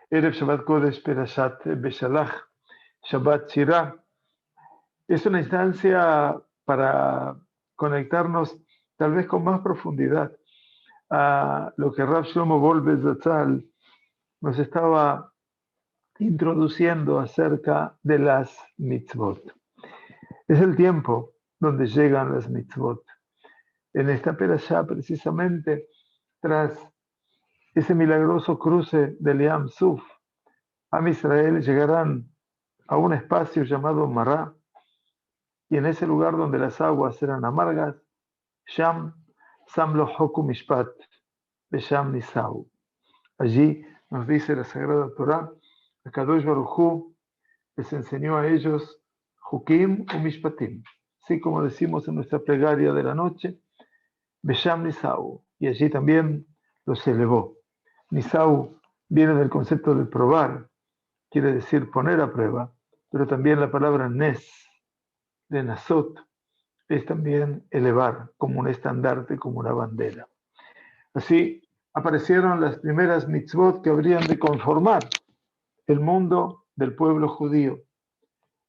Erev Shabbat Kodesh Perashat Beshalach, Shabbat Shirah. Es una instancia para conectarnos tal vez con más profundidad a lo que Rav Shlomo Wolbe Zatzal nos estaba introduciendo acerca de las mitzvot. Es el tiempo donde llegan las mitzvot. En esta perashá, precisamente, tras ese milagroso cruce de Liam Suf, Am Israel llegarán a un espacio llamado Mará, y en ese lugar donde las aguas eran amargas, Sham Samlo Hoku Mishpat, Besham Nisau. Allí nos dice la Sagrada Torá, Kadosh Baruj Hu les enseñó a ellos Hukim u Mishpatim, así como decimos en nuestra plegaria de la noche, Besham Nisau, y allí también los elevó. Nisau viene del concepto de probar, quiere decir poner a prueba, pero también la palabra Nes, de Nasot, es también elevar, como un estandarte, como una bandera. Así aparecieron las primeras mitzvot que habrían de conformar el mundo del pueblo judío.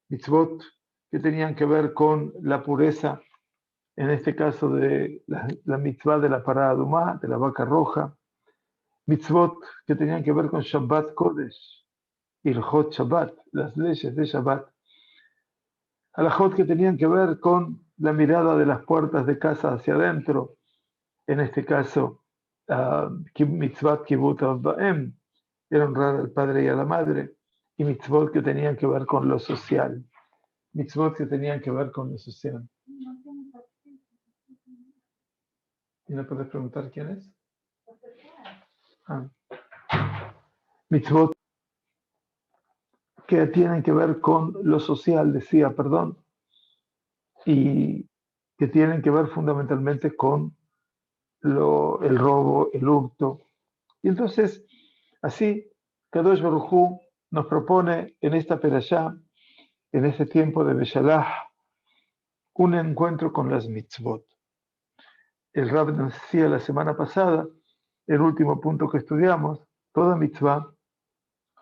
Mitzvot que tenían que ver con la pureza, en este caso de la mitzvah de la parada dumá, de la vaca roja. Mitzvot que tenían que ver con Shabbat Kodesh, Ilhot Shabbat, las leyes de Shabbat. Halajot que tenían que ver con la mirada de las puertas de casa hacia adentro, en este caso, mitzvot kibut baem, era honrar al padre y a la madre, y mitzvot que tenían que ver con lo social. Mitzvot que tenían que ver con lo social. ¿Y no puedes preguntar quién es? Mitzvot que tienen que ver con lo social, decía, perdón, y que tienen que ver fundamentalmente con el robo, el hurto. Y entonces, así, Kadosh Baruj Hu nos propone en esta perashá, en este tiempo de Beshalach, un encuentro con las mitzvot. El Rab nos decía la semana pasada, el último punto que estudiamos, toda mitzvah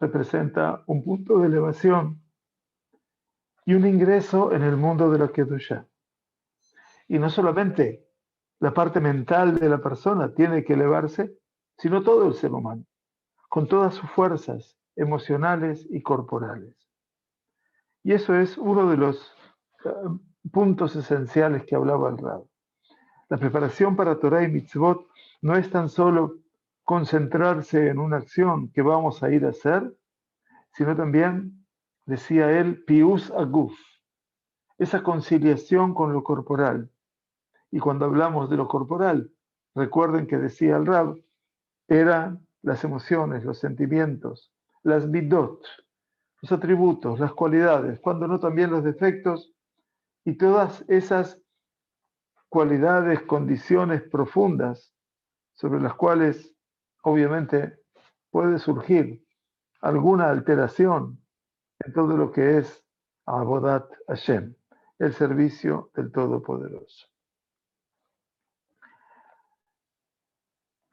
representa un punto de elevación y un ingreso en el mundo de la Kedushá. Y no solamente la parte mental de la persona tiene que elevarse, sino todo el ser humano, con todas sus fuerzas emocionales y corporales. Y eso es uno de los puntos esenciales que hablaba el Rab. La preparación para Torah y Mitzvot no es tan solo concentrarse en una acción que vamos a ir a hacer, sino también, decía él, pius aguf, esa conciliación con lo corporal. Y cuando hablamos de lo corporal, recuerden que decía el Rab, eran las emociones, los sentimientos, las midot, los atributos, las cualidades, cuando no también los defectos, y todas esas cualidades, condiciones profundas sobre las cuales obviamente puede surgir alguna alteración en todo lo que es Avodat Hashem, el servicio del Todopoderoso.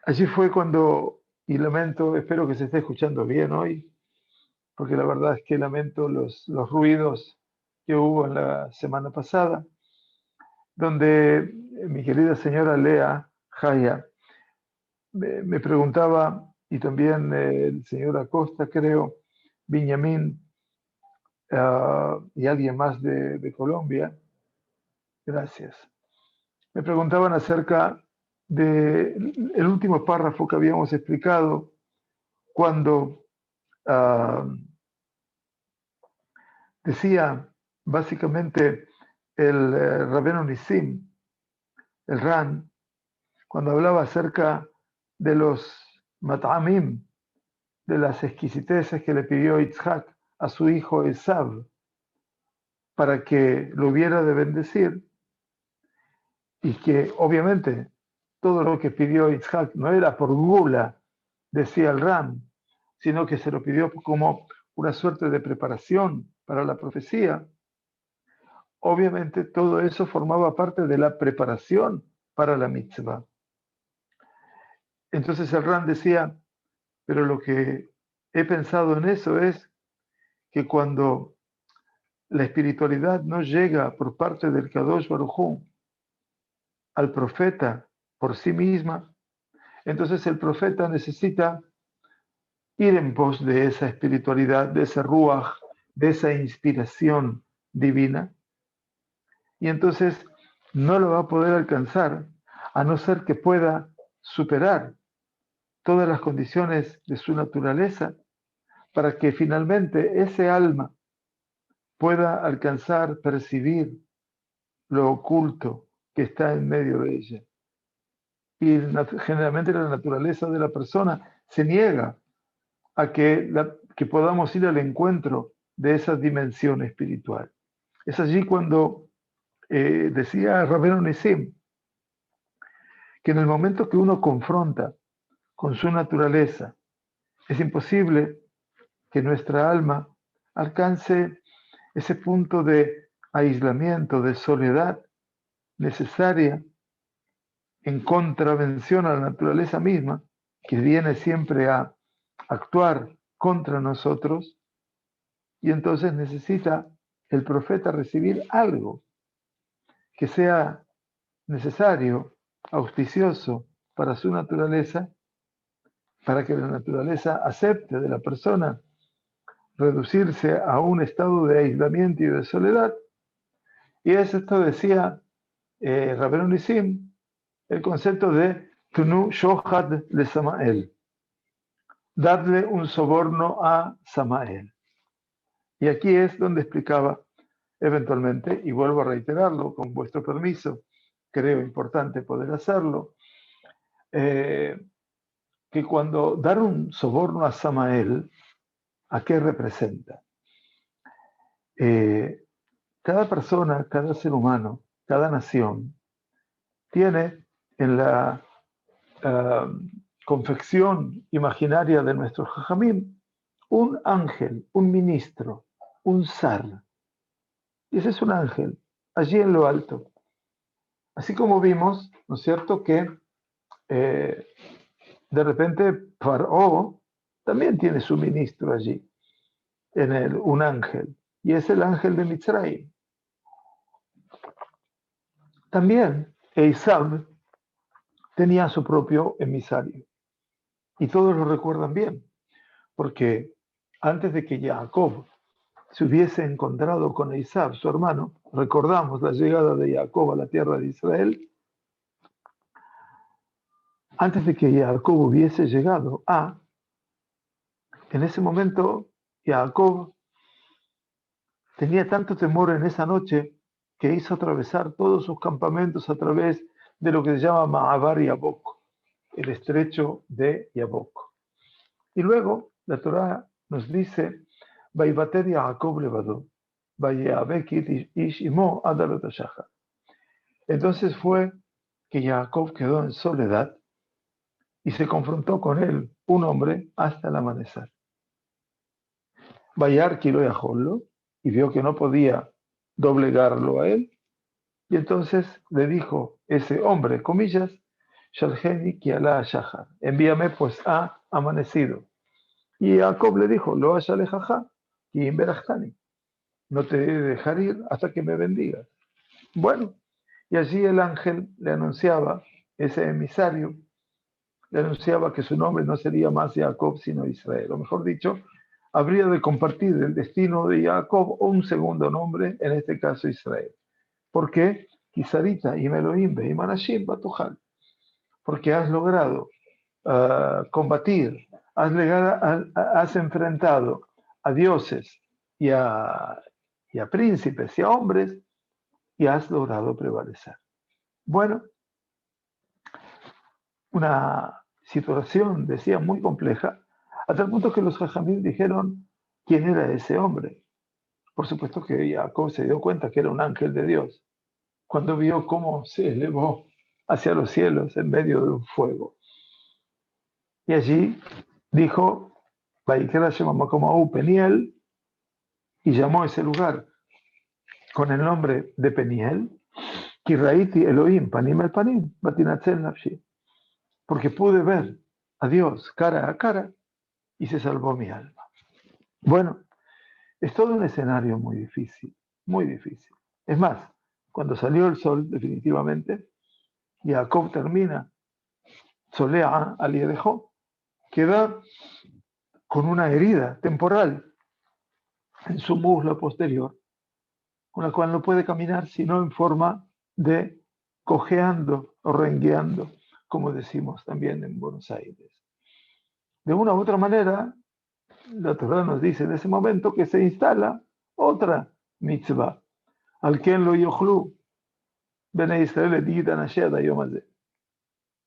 Allí fue cuando, y lamento, espero que se esté escuchando bien hoy, porque la verdad es que lamento los ruidos que hubo en la semana pasada, donde mi querida señora Lea Jaya me preguntaba, y también el señor Acosta, creo, Benjamín, y alguien más de Colombia, gracias, me preguntaban acerca del último párrafo que habíamos explicado cuando decía básicamente el Rabbeinu Nissim, el Ran, cuando hablaba acerca de los mat'amim, de las exquisiteces que le pidió Yitzhak a su hijo Esav para que lo hubiera de bendecir, y que obviamente todo lo que pidió Yitzhak no era por gula, decía el Ran, sino que se lo pidió como una suerte de preparación para la profecía. Obviamente todo eso formaba parte de la preparación para la mitzvah. Entonces el Ran decía, pero lo que he pensado en eso es que cuando la espiritualidad no llega por parte del Kadosh Baruj Hu al profeta por sí misma, entonces el profeta necesita ir en pos de esa espiritualidad, de ese ruach, de esa inspiración divina, y entonces no lo va a poder alcanzar a no ser que pueda superar todas las condiciones de su naturaleza para que finalmente ese alma pueda alcanzar, percibir lo oculto que está en medio de ella. Y generalmente la naturaleza de la persona se niega a que podamos ir al encuentro de esa dimensión espiritual. Es allí cuando decía Rabbeinu Nissim que en el momento que uno confronta con su naturaleza, es imposible que nuestra alma alcance ese punto de aislamiento, de soledad necesaria en contravención a la naturaleza misma, que viene siempre a actuar contra nosotros, y entonces necesita el profeta recibir algo que sea necesario, auspicioso para su naturaleza, para que la naturaleza acepte de la persona reducirse a un estado de aislamiento y de soledad. Y es esto decía Rabbeinu Nissim, el concepto de Tunu Shohad le Samael, darle un soborno a Samael. Y aquí es donde explicaba eventualmente, y vuelvo a reiterarlo con vuestro permiso, creo importante poder hacerlo, que cuando dar un soborno a Samael, ¿a qué representa? Cada persona, cada ser humano, cada nación, tiene en la confección imaginaria de nuestro Jajamim un ángel, un ministro, un zar. Y ese es un ángel, allí en lo alto. Así como vimos, ¿no es cierto?, que de repente Faraó también tiene su ministro allí, un ángel, y es el ángel de Mitzrayim. También Esaú tenía su propio emisario, y todos lo recuerdan bien, porque antes de que Jacob se hubiese encontrado con Esaú, su hermano, recordamos la llegada de Jacob a la tierra de Israel, antes de que Jacob hubiese llegado en ese momento Jacob tenía tanto temor en esa noche que hizo atravesar todos sus campamentos a través de lo que se llama Ma'abar Yabok, el estrecho de Yabok. Y luego la Torá nos dice, Vaivater Jacob levado, Vayabekit ish imo adalot hashachar. Entonces fue que Jacob quedó en soledad y se confrontó con él, un hombre, hasta el amanecer. Bayar kilo yajollo, y vio que no podía doblegarlo a él, y entonces le dijo ese hombre, comillas, Shalheni ki ala shahar, envíame pues a amanecido. Y Jacob le dijo, lo ashalejaja, ki imberachani, no te he de dejar ir hasta que me bendigas. Bueno, y allí el ángel le anunciaba, ese emisario, le anunciaba que su nombre no sería más Jacob, sino Israel. O mejor dicho, habría de compartir el destino de Jacob o un segundo nombre, en este caso Israel. ¿Por qué? Kisarita y Melohim y Manashim Batujal. Porque has logrado combatir, has enfrentado a dioses y a príncipes y a hombres y has logrado prevalecer. Bueno, una situación, decía, muy compleja, a tal punto que los jajamim dijeron quién era ese hombre. Por supuesto que Jacob se dio cuenta que era un ángel de Dios, cuando vio cómo se elevó hacia los cielos en medio de un fuego. Y allí dijo, Peniel, y llamó a ese lugar con el nombre de Peniel, Kiraiti Elohim, Panim el Panim, Batinatzel Nafshi, porque pude ver a Dios cara a cara y se salvó mi alma. Bueno, es todo un escenario muy difícil, muy difícil. Es más, cuando salió el sol, definitivamente, Jacob termina, Solea al dejó, queda con una herida temporal en su muslo posterior, con la cual no puede caminar sino en forma de cojeando o rengueando, como decimos también en Buenos Aires. De una u otra manera, la Torá nos dice en ese momento que se instala otra mitzvah, al quien lo yochlu, Bene Israel digitan ayer yom hazeh.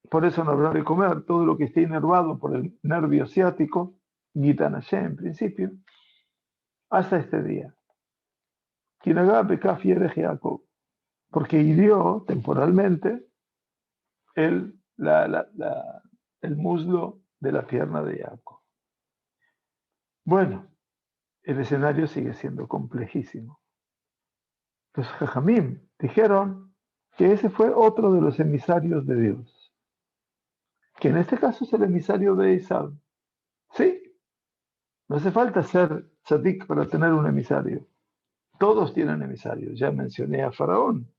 Por eso no habrá de comer todo lo que esté inervado por el nervio ciático, gitan ayer en principio, hasta este día. Porque hirió temporalmente el muslo de la pierna de Jacob. Bueno, el escenario sigue siendo complejísimo. Los Jajamim dijeron que ese fue otro de los emisarios de Dios, que en este caso es el emisario de Esaú. Sí, no hace falta ser tzadik para tener un emisario. Todos tienen emisarios. Ya mencioné a Faraón.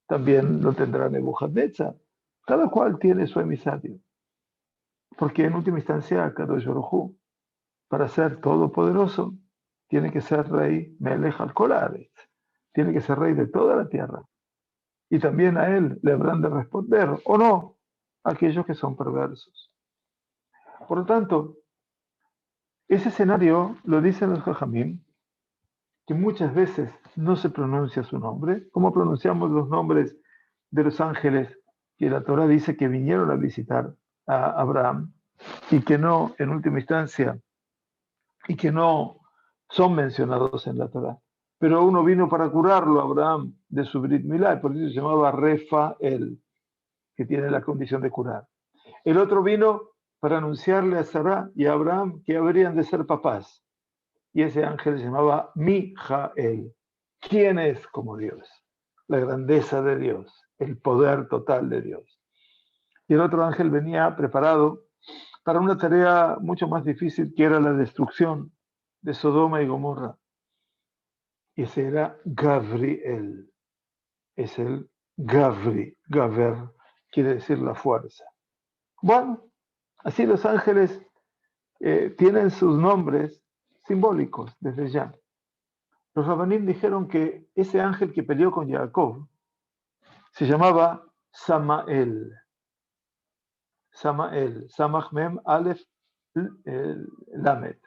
También lo tendrá Nebuchadnezzar. Cada cual tiene su emisario. Porque en última instancia, Kadosh Baruj Hu, para ser todopoderoso, tiene que ser rey Melech al Kolaret. Tiene que ser rey de toda la tierra. Y también a él le habrán de responder, o no, aquellos que son perversos. Por lo tanto, ese escenario lo dicen los Jajamim, que muchas veces no se pronuncia su nombre, como pronunciamos los nombres de los ángeles que la Torah dice que vinieron a visitar a Abraham y que no, en última instancia, y que no son mencionados en la Torah. Pero uno vino para curarlo, Abraham, de su Brit Milá, y por eso se llamaba Refael, que tiene la condición de curar. El otro vino para anunciarle a Sarah y a Abraham que habrían de ser papás. Y ese ángel se llamaba Mijael. ¿Quién es como Dios? La grandeza de Dios, el poder total de Dios. Y el otro ángel venía preparado para una tarea mucho más difícil, que era la destrucción de Sodoma y Gomorra. Y ese era Gabriel. Es el Gaver, quiere decir la fuerza. Bueno, así los ángeles tienen sus nombres simbólicos desde ya. Los rabanim dijeron que ese ángel que peleó con Jacob se llamaba Samael. Samael, Samach Mem Aleph Lamed.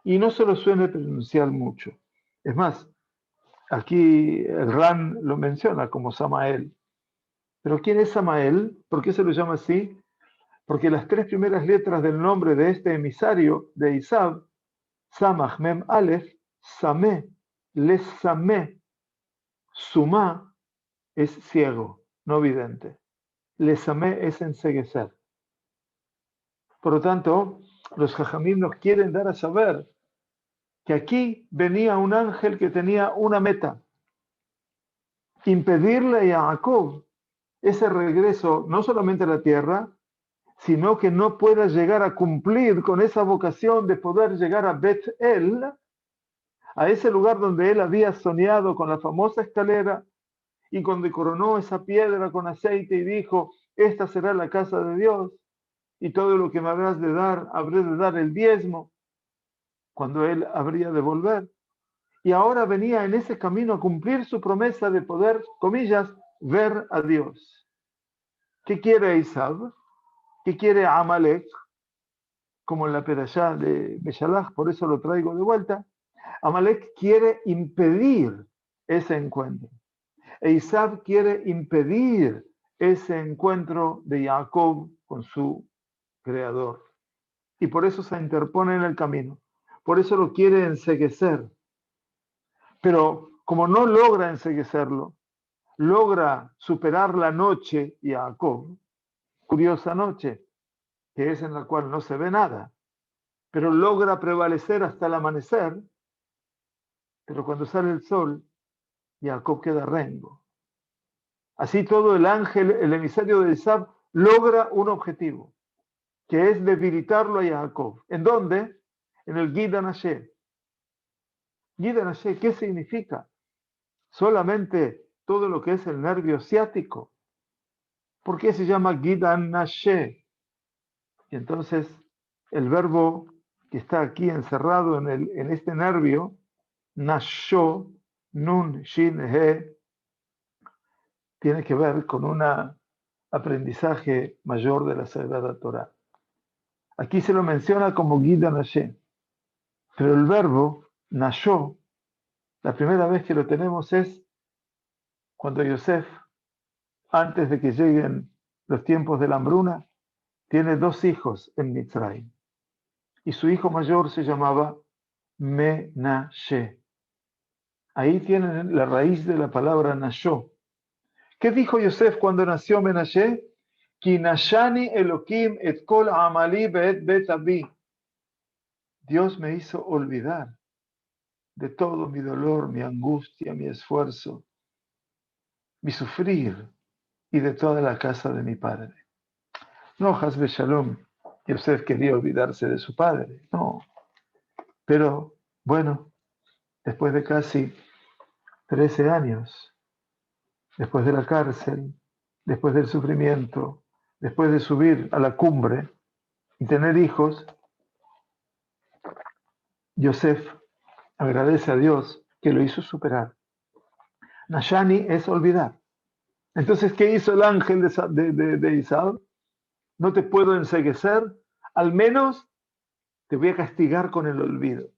Y no se lo suele pronunciar mucho. Es más, aquí el Ran lo menciona como Samael. Pero ¿quién es Samael? ¿Por qué se lo llama así? Porque las tres primeras letras del nombre de este emisario de Isab, Samach Mem Aleph, Samé, Les Samé, Sumá, es ciego, no vidente. Les Samé es enceguecer. Por lo tanto, los Jajamim nos quieren dar a saber que aquí venía un ángel que tenía una meta: impedirle a Jacob ese regreso no solamente a la tierra, sino que no pueda llegar a cumplir con esa vocación de poder llegar a Bet-El, a ese lugar donde él había soñado con la famosa escalera y cuando coronó esa piedra con aceite y dijo: esta será la casa de Dios y todo lo que me habrás de dar, habré de dar el diezmo, cuando él habría de volver. Y ahora venía en ese camino a cumplir su promesa de poder, comillas, ver a Dios. ¿Qué quiere Isab? ¿Qué quiere Amalek? Como en la perashá de Beshalach, por eso lo traigo de vuelta. Amalek quiere impedir ese encuentro. E Isab quiere impedir ese encuentro de Jacob con su creador. Y por eso se interpone en el camino. Por eso lo quiere enceguecer. Pero como no logra enceguecerlo, logra superar la noche Jacob, curiosa noche, que es en la cual no se ve nada, pero logra prevalecer hasta el amanecer, pero cuando sale el sol, Jacob queda rengo. Así todo el ángel, el emisario de Isab, logra un objetivo. que es debilitarlo a Jacob. ¿En dónde? En el Gid Anashé. Gid Anashé, ¿qué significa? Solamente todo lo que es el nervio ciático. ¿Por qué se llama Gid Anashé? Y entonces el verbo que está aquí encerrado en este nervio, Nashó, Nun, Shin, He, tiene que ver con un aprendizaje mayor de la Sagrada Torah. Aquí se lo menciona como Gid Anashé, pero el verbo Nashó, la primera vez que lo tenemos es cuando Yosef, antes de que lleguen los tiempos de la hambruna, tiene 2 hijos en Mitzrayim. Y su hijo mayor se llamaba Menashe. Ahí tienen la raíz de la palabra Nashó. ¿Qué dijo Yosef cuando nació Menashe? Ki nashani Elohim et kol amali be'et bet abi. Dios me hizo olvidar de todo mi dolor, mi angustia, mi esfuerzo, mi sufrir y de toda la casa de mi padre. No, Hasbe Shalom, Yosef quería olvidarse de su padre, no. Pero bueno, después de casi 13 años, después de la cárcel, después del sufrimiento, después de subir a la cumbre y tener hijos, Yosef agradece a Dios que lo hizo superar. Nashani es olvidar. Entonces, ¿qué hizo el ángel de Isao? No te puedo enceguecer, al menos te voy a castigar con el olvido.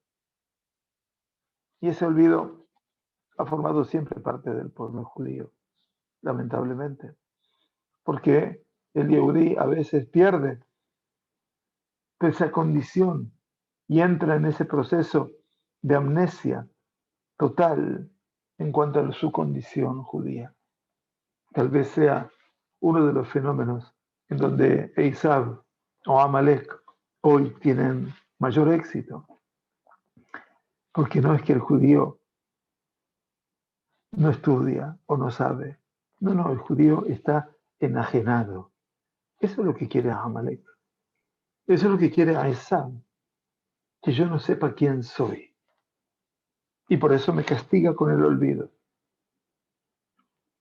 Y ese olvido ha formado siempre parte del pueblo judío, lamentablemente. Porque el Yehudí a veces pierde esa condición y entra en ese proceso de amnesia total en cuanto a su condición judía. Tal vez sea uno de los fenómenos en donde Esaú o Amalek hoy tienen mayor éxito. Porque no es que el judío no estudia o no sabe. No, el judío está enajenado. Eso es lo que quiere Amalek. Eso es lo que quiere Esaú. Que yo no sepa quién soy. Y por eso me castiga con el olvido.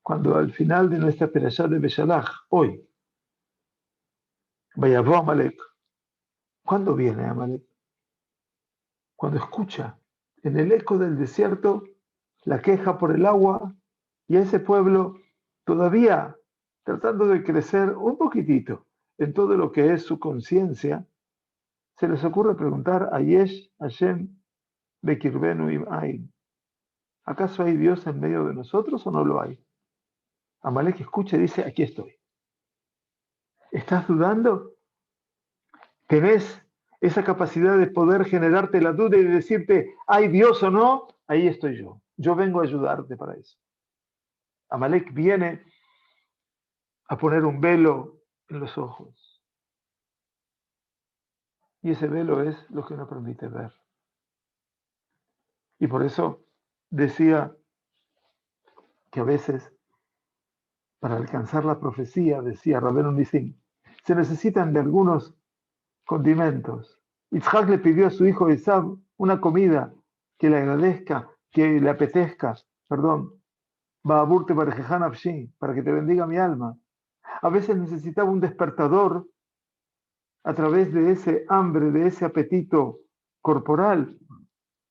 Cuando al final de nuestra perashá de Beshalach, hoy, Vayavó Amalek. ¿Cuándo viene Amalek? Cuando escucha en el eco del desierto la queja por el agua y a ese pueblo todavía tratando de crecer un poquitito en todo lo que es su conciencia, se les ocurre preguntar a Yesh Hashem Bekirbenu Im. ¿Acaso hay Dios en medio de nosotros o no lo hay? Amalek escucha y dice, aquí estoy. ¿Estás dudando? ¿Tenés esa capacidad de poder generarte la duda y de decirte, ¿hay Dios o no? Ahí estoy yo. Yo vengo a ayudarte para eso. Amalek viene a poner un velo en los ojos. Y ese velo es lo que no permite ver. Y por eso decía que a veces, para alcanzar la profecía, decía Rabbeinu Nissim, se necesitan de algunos condimentos. Yitzhak le pidió a su hijo Esaú una comida que le agradezca, que le apetezca, Ba'aburte Barejejan Afshi, para que te bendiga mi alma. A veces necesitaba un despertador a través de ese hambre, de ese apetito corporal,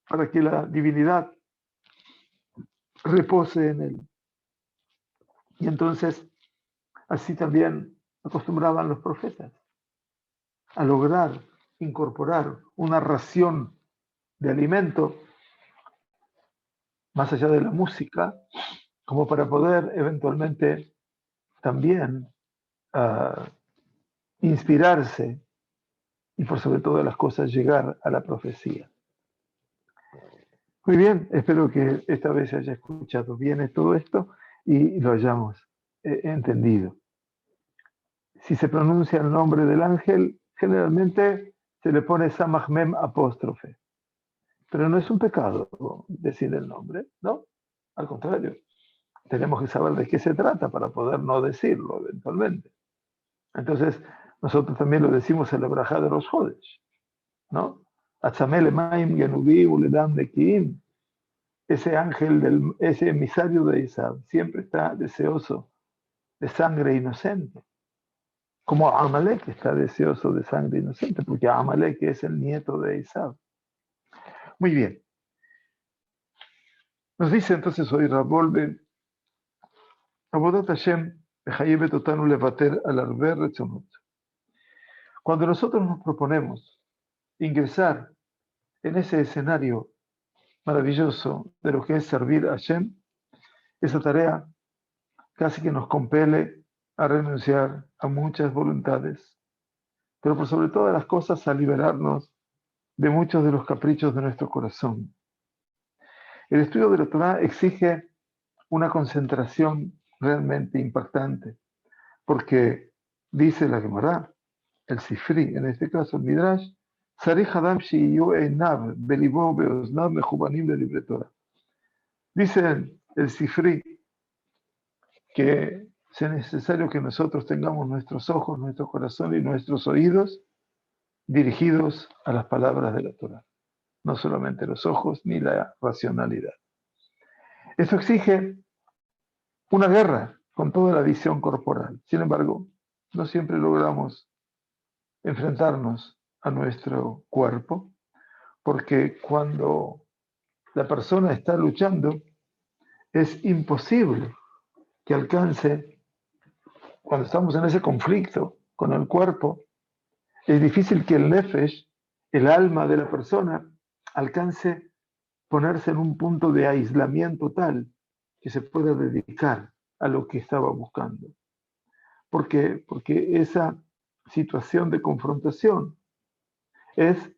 para que la divinidad repose en él. Y entonces, así también acostumbraban los profetas a lograr incorporar una ración de alimento más allá de la música, como para poder eventualmente también inspirarse y por sobre todas las cosas llegar a la profecía. Muy bien, espero que esta vez haya escuchado bien todo esto y lo hayamos entendido. Si se pronuncia el nombre del ángel, generalmente se le pone Samach Mem apóstrofe. Pero no es un pecado decir el nombre, ¿no? Al contrario, tenemos que saber de qué se trata para poder no decirlo eventualmente. Entonces, Nosotros también lo decimos en la Brajá de los Jodesh, ¿no? Atzamele Maim Genubi Uledam de Kiim. Ese ángel, ese emisario de Isab, siempre está deseoso de sangre inocente. Como Amalek está deseoso de sangre inocente, porque Amalek es el nieto de Isab. Muy bien. Nos dice entonces hoy Rabolbe, Abodat Hashem, Behayevet Otanu Levater al Arber Retzonot. Cuando nosotros nos proponemos ingresar en ese escenario maravilloso de lo que es servir a Hashem, esa tarea casi que nos compele a renunciar a muchas voluntades, pero por sobre todas las cosas a liberarnos de muchos de los caprichos de nuestro corazón. El estudio de la Torah exige una concentración realmente impactante, porque dice la Gemara, el Sifri, en este caso el Midrash, dice el Sifri que es necesario que nosotros tengamos nuestros ojos, nuestro corazón y nuestros oídos dirigidos a las palabras de la Torah, no solamente los ojos ni la racionalidad. Eso exige una guerra con toda la visión corporal. Sin embargo, no siempre logramos enfrentarnos a nuestro cuerpo, porque cuando la persona está luchando, es imposible que alcance, cuando estamos en ese conflicto con el cuerpo, es difícil que el nefesh, el alma de la persona, alcance ponerse en un punto de aislamiento tal que se pueda dedicar a lo que estaba buscando. ¿Por qué? Porque esa situación de confrontación es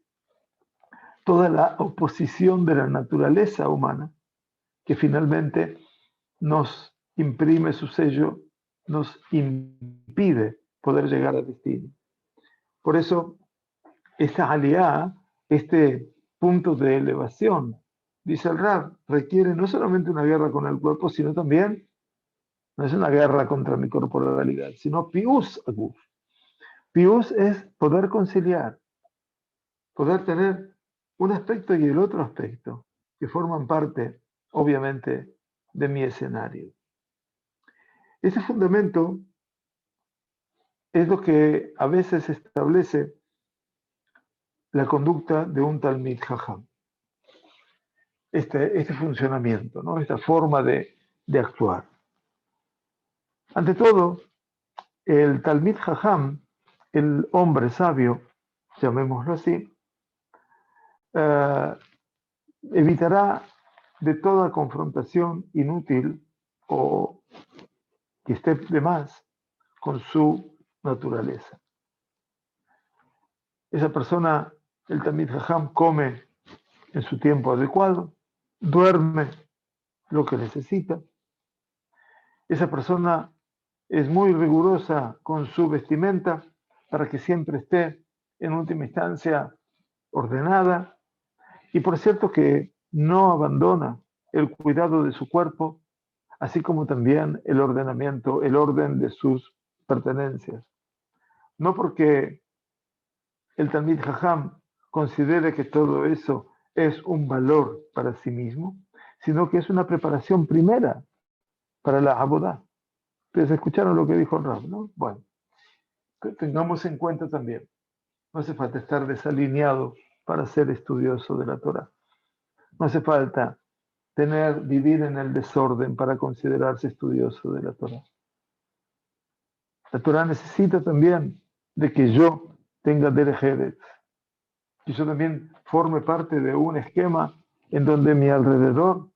toda la oposición de la naturaleza humana que finalmente nos imprime su sello, nos impide poder llegar al destino. Por eso, esa aliá, este punto de elevación, dice el Rab, requiere no solamente una guerra con el cuerpo, sino también, no es una guerra contra mi corporalidad, sino pius aguf. Pius es poder conciliar, poder tener un aspecto y el otro aspecto, que forman parte, obviamente, de mi escenario. Ese fundamento es lo que a veces establece la conducta de un Talmid Jajam. Este funcionamiento, ¿no? Esta forma de actuar. Ante todo, el Talmid Jajam, el hombre sabio, llamémoslo así, evitará de toda confrontación inútil o que esté de más con su naturaleza. Esa persona, el Talmid Jajam, come en su tiempo adecuado, duerme lo que necesita. Esa persona es muy rigurosa con su vestimenta para que siempre esté, en última instancia, ordenada. Y por cierto que no abandona el cuidado de su cuerpo, así como también el ordenamiento, el orden de sus pertenencias. No porque el Talmid Jajam considere que todo eso es un valor para sí mismo, sino que es una preparación primera para la Abodá. Ustedes escucharon lo que dijo el Rab, ¿no? Bueno, tengamos en cuenta también, no hace falta estar desalineado para ser estudioso de la Torah. No hace falta vivir en el desorden para considerarse estudioso de la Torah. La Torah necesita también de que yo tenga derech eretz, que yo también forme parte de un esquema en donde mi alrededor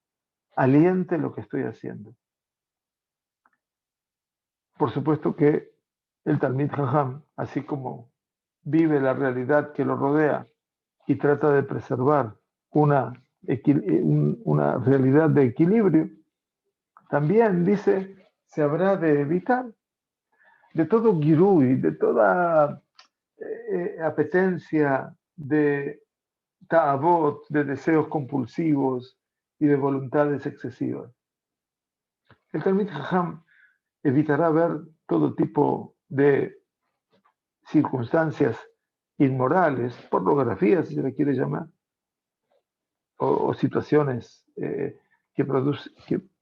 aliente lo que estoy haciendo. Por supuesto que el Talmid Jajam, así como vive la realidad que lo rodea y trata de preservar una realidad de equilibrio, también dice, se habrá de evitar de todo girui, de toda apetencia de ta'avot, de deseos compulsivos y de voluntades excesivas. El Talmid Jajam evitará ver todo tipo de circunstancias inmorales, pornografía, si se le quiere llamar, o situaciones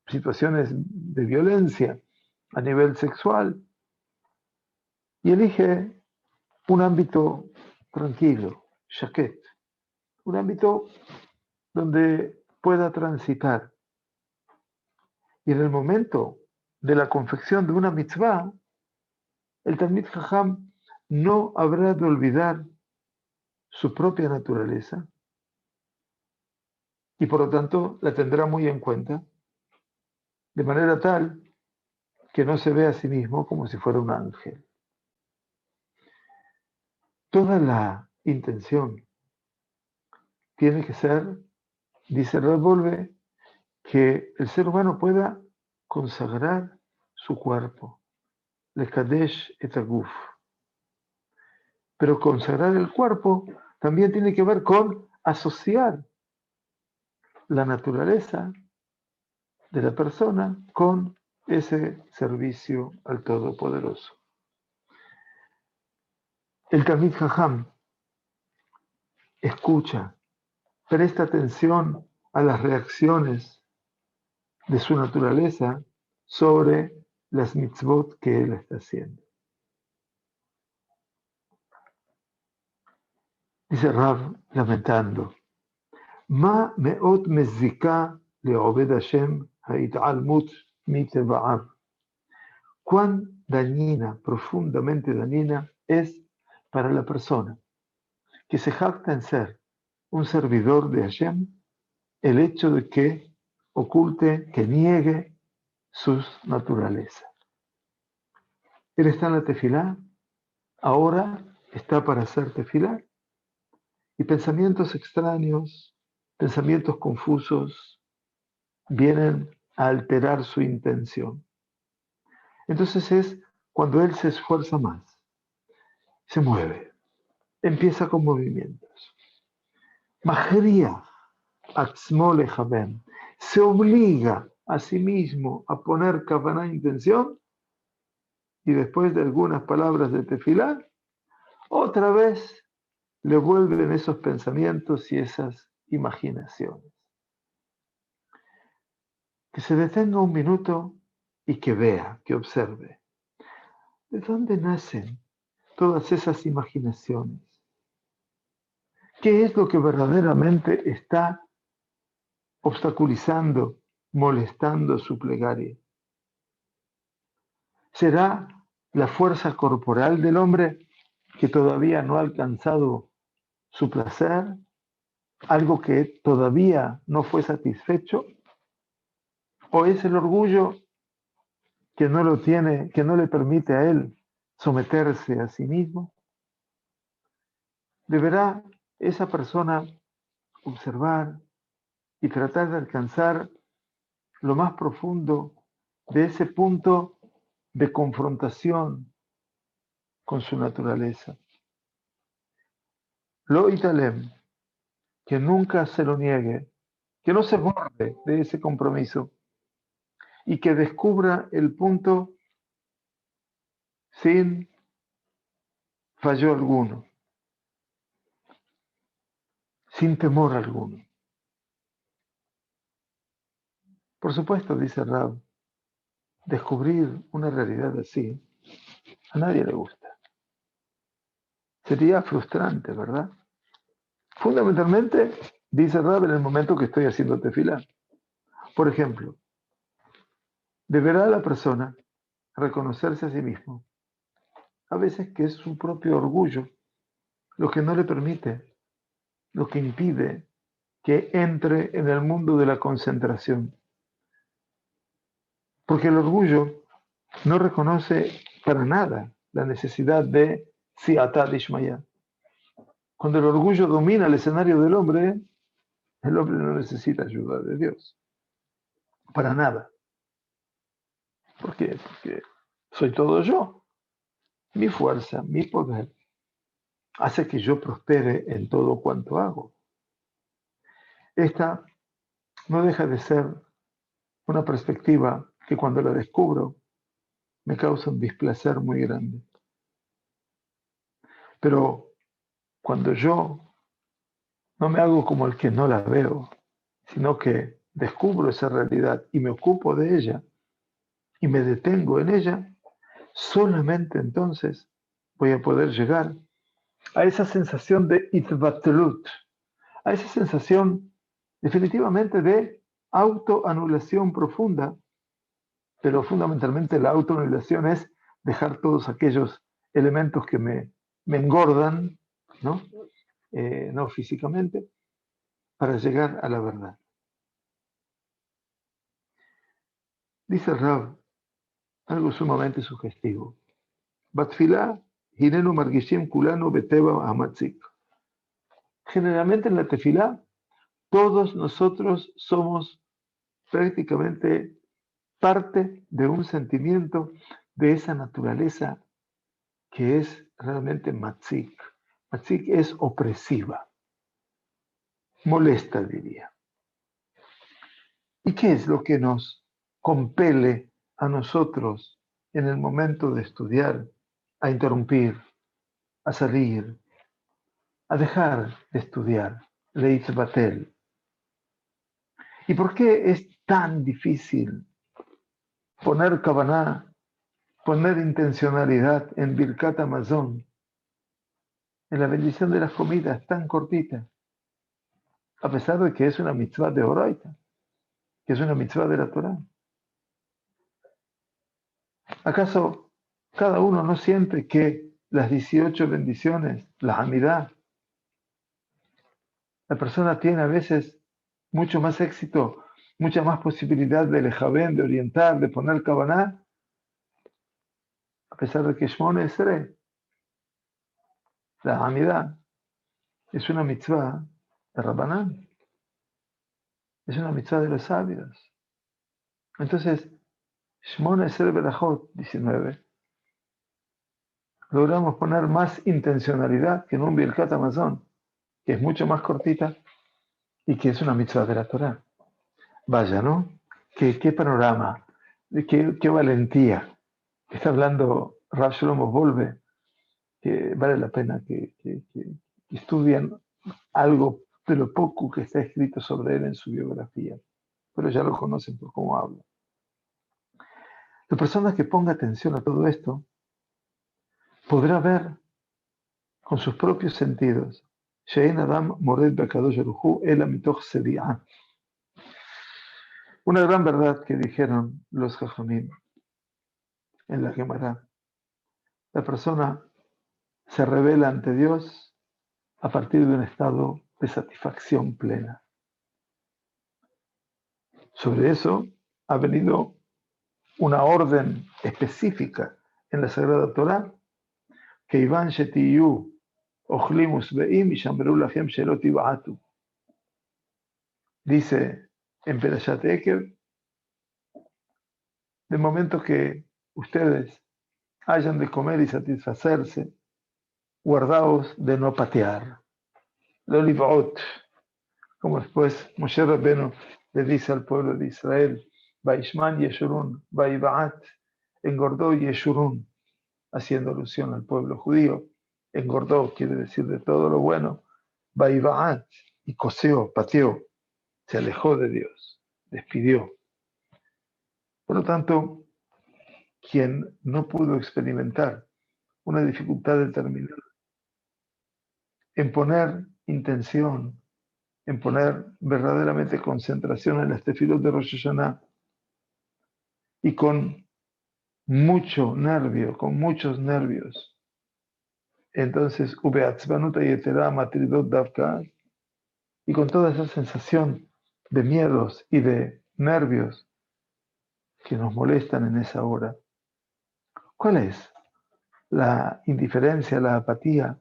situaciones de violencia a nivel sexual, y elige un ámbito tranquilo, shaket, un ámbito donde pueda transitar. Y en el momento de la confección de una mitzvah, el Talmid Jajam no habrá de olvidar su propia naturaleza y por lo tanto la tendrá muy en cuenta, de manera tal que no se ve a sí mismo como si fuera un ángel. Toda la intención tiene que ser, dice Revolve, que el ser humano pueda consagrar su cuerpo, Lekadesh et aguf. Pero consagrar el cuerpo también tiene que ver con asociar la naturaleza de la persona con ese servicio al Todopoderoso. El Talmid Jajam escucha, presta atención a las reacciones de su naturaleza sobre las mitzvot que él está haciendo. Dice Rav, lamentando, Ma meot mezika le'obed Hashem ha'it'almut miteva'av. Cuán dañina, profundamente dañina, es para la persona que se jacta en ser un servidor de Hashem el hecho de que oculte, que niegue sus naturalezas. Él está en la tefilá, ahora está para hacer tefilá, y pensamientos extraños, pensamientos confusos, vienen a alterar su intención. Entonces es cuando él se esfuerza más, se mueve, empieza con movimientos. Majería, atzmo lejaben, se obliga a sí mismo a poner kavaná intención y después de algunas palabras de tefilá, otra vez le vuelven esos pensamientos y esas imaginaciones. Que se detenga un minuto y que vea, que observe. ¿De dónde nacen todas esas imaginaciones? ¿Qué es lo que verdaderamente está obstaculizando, molestando su plegaria? ¿Será la fuerza corporal del hombre que todavía no ha alcanzado su placer? ¿Algo que todavía no fue satisfecho? ¿O es el orgullo que no lo tiene, que no le permite a él someterse a sí mismo? Deberá esa persona observar y tratar de alcanzar lo más profundo de ese punto de confrontación con su naturaleza. Lo italem, que nunca se lo niegue, que no se borre de ese compromiso y que descubra el punto sin fallo alguno, sin temor alguno. Por supuesto, dice Rab, descubrir una realidad así a nadie le gusta. Sería frustrante, ¿verdad? Fundamentalmente, dice Rab, en el momento que estoy haciendo tefilá. Por ejemplo, deberá la persona reconocerse a sí mismo, a veces que es su propio orgullo lo que no le permite, lo que impide que entre en el mundo de la concentración. Porque el orgullo no reconoce para nada la necesidad de siatá dishmaya. Cuando el orgullo domina el escenario del hombre, el hombre no necesita ayuda de Dios. Para nada. ¿Por qué? Porque soy todo yo. Mi fuerza, mi poder, hace que yo prospere en todo cuanto hago. Esta no deja de ser una perspectiva que cuando la descubro me causa un displacer muy grande. Pero cuando yo no me hago como el que no la veo, sino que descubro esa realidad y me ocupo de ella y me detengo en ella, solamente entonces voy a poder llegar a esa sensación de itbatlut, a esa sensación definitivamente de autoanulación profunda, pero fundamentalmente la autoanulación es dejar todos aquellos elementos que me engordan, ¿no? No físicamente, para llegar a la verdad. Dice Rab algo sumamente sugestivo. Batfilá, hinenu margishim kulanu beteba hamatzik. Generalmente en la tefilá, todos nosotros somos prácticamente parte de un sentimiento de esa naturaleza que es realmente matzik. Matzik es opresiva, molesta, diría. ¿Y qué es lo que nos compele a nosotros en el momento de estudiar a interrumpir, a salir, a dejar de estudiar? Leit Batel. ¿Y por qué es tan difícil poner kavaná, poner intencionalidad en Birkat Amazon, en la bendición de las comidas tan cortita, a pesar de que es una mitzvah de Oraita, que es una mitzvah de la Torah? ¿Acaso cada uno no siente que las 18 bendiciones, la Hamidá, la persona tiene a veces mucho más éxito, mucha más posibilidad de lejaben, de orientar, de poner kavaná, a pesar de que Shmona Esrei, la Hamidá, es una mitzvah de Rabbanán, es una mitzvah de los sabios? Entonces, Shmona Esrei Berajot 19, logramos poner más intencionalidad que en un Birkat Amazon, que es mucho más cortita y que es una mitzvah de la Torah. Vaya, ¿no? Qué panorama, qué valentía. Está hablando Rav Shlomo Volve, que vale la pena que estudien algo de lo poco que está escrito sobre él en su biografía, pero ya lo conocen por cómo habla. La persona que ponga atención a todo esto podrá ver con sus propios sentidos She'ein Adam Mored B'Akadosh Baruj Hu Ela Mitoch Sedi'ah. Una gran verdad que dijeron los Jajamim en la Gemara. La persona se revela ante Dios a partir de un estado de satisfacción plena. Sobre eso ha venido una orden específica en la Sagrada Torá, que Iván Shetiyu Ochlimus Beim y Shambru Lachem Shelot Ibatu. Dice en Perashat Ekev, de momento que ustedes hayan de comer y satisfacerse, guardaos de no patear. Lolivot, como después Moshe Rabbenu le dice al pueblo de Israel, Vaishman Yeshurun, Vaibaat, engordó Yeshurun, haciendo alusión al pueblo judío. Engordó quiere decir de todo lo bueno, Vaibaat, y coseó, pateó, se alejó de Dios, despidió. Por lo tanto, quien no pudo experimentar una dificultad determinada en poner intención, en poner verdaderamente concentración en las tefilot de Rosh Hashanah y con mucho nervio, con muchos nervios, entonces y con toda esa sensación de miedos y de nervios que nos molestan en esa hora. ¿Cuál es la indiferencia, la apatía